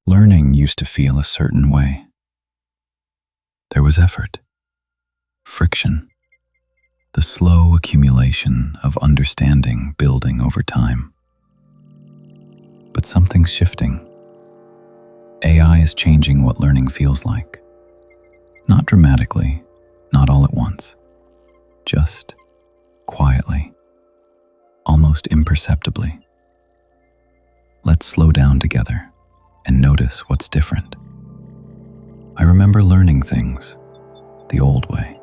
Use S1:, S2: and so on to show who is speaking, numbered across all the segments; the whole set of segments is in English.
S1: Learning used to feel a certain way. There was effort, friction, the slow accumulation of understanding building over time. But something's shifting. AI is changing what learning feels like. Not dramatically, not all at once, just quietly, almost imperceptibly. Let's slow down together and notice what's different. I remember learning things the old way.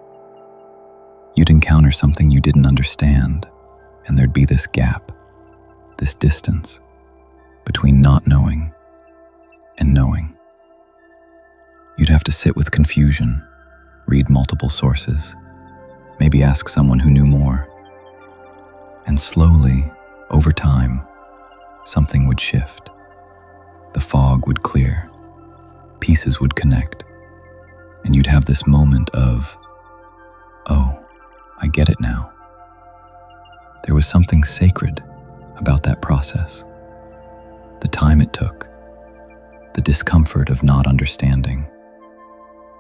S1: You'd encounter something you didn't understand, and there'd be this gap, this distance between not knowing and knowing. You'd have to sit with confusion, read multiple sources, maybe ask someone who knew more. And slowly, over time, something would shift. The fog would clear, pieces would connect, and you'd have this moment of, oh, I get it now. There was something sacred about that process. The time it took, the discomfort of not understanding.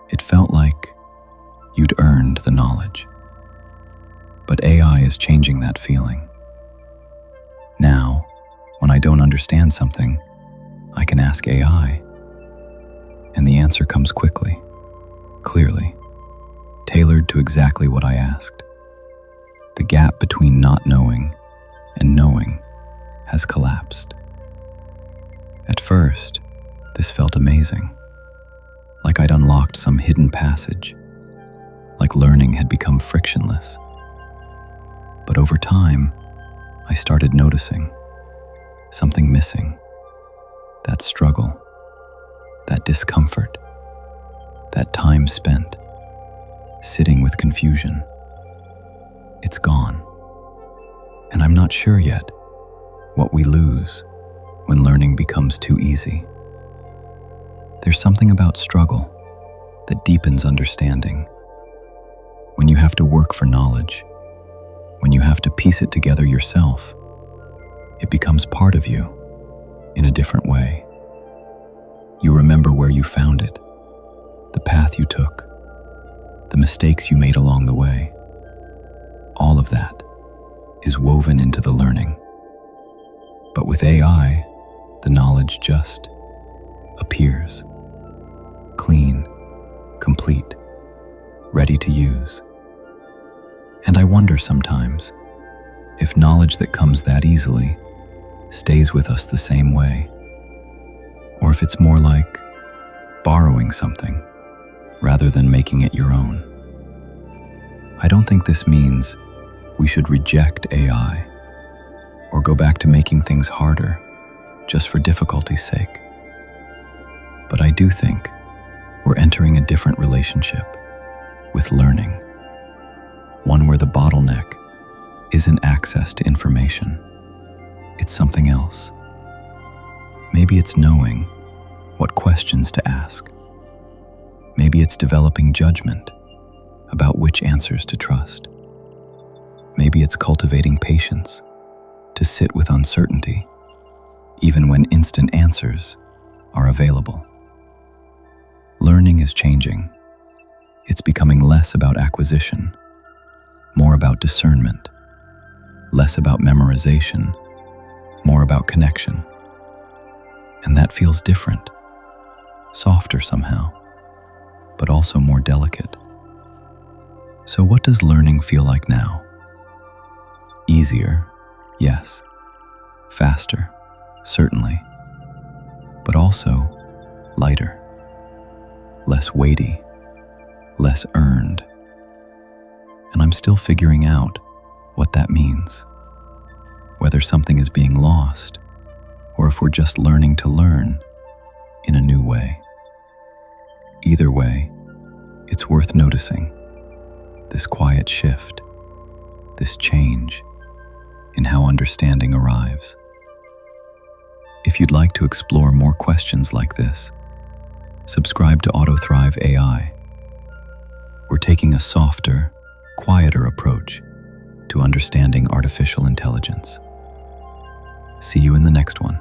S1: It felt like you'd earned the knowledge. But AI is changing that feeling. Now, when I don't understand something, I can ask AI, and the answer comes quickly, clearly, tailored to exactly what I asked. The gap between not knowing and knowing has collapsed. At first, this felt amazing, like I'd unlocked some hidden passage, like learning had become frictionless. But over time, I started noticing something missing. That struggle, that discomfort, that time spent sitting with confusion. It's gone. And I'm not sure yet what we lose when learning becomes too easy. There's something about struggle that deepens understanding. When you have to work for knowledge, when you have to piece it together yourself, it becomes part of you in a different way. You remember where you found it, the path you took, the mistakes you made along the way. All of that is woven into the learning. But with AI, the knowledge just appears, clean, complete, ready to use. And I wonder sometimes if knowledge that comes that easily stays with us the same way, or if it's more like borrowing something rather than making it your own. I don't think this means we should reject AI or go back to making things harder just for difficulty's sake. But I do think we're entering a different relationship with learning, one where the bottleneck isn't access to information. It's something else. Maybe it's knowing what questions to ask. Maybe it's developing judgment about which answers to trust. Maybe it's cultivating patience to sit with uncertainty, even when instant answers are available. Learning is changing. It's becoming less about acquisition, more about discernment, less about memorization, more about connection. And that feels different, softer somehow, but also more delicate. So what does learning feel like now? Easier, yes. Faster, certainly. But also lighter, less weighty, less earned. And I'm still figuring out what that means. Whether something is being lost, or if we're just learning to learn in a new way. Either way, it's worth noticing this quiet shift, this change in how understanding arrives. If you'd like to explore more questions like this, subscribe to AutoThrive AI. We're taking a softer, quieter approach to understanding artificial intelligence. See you in the next one.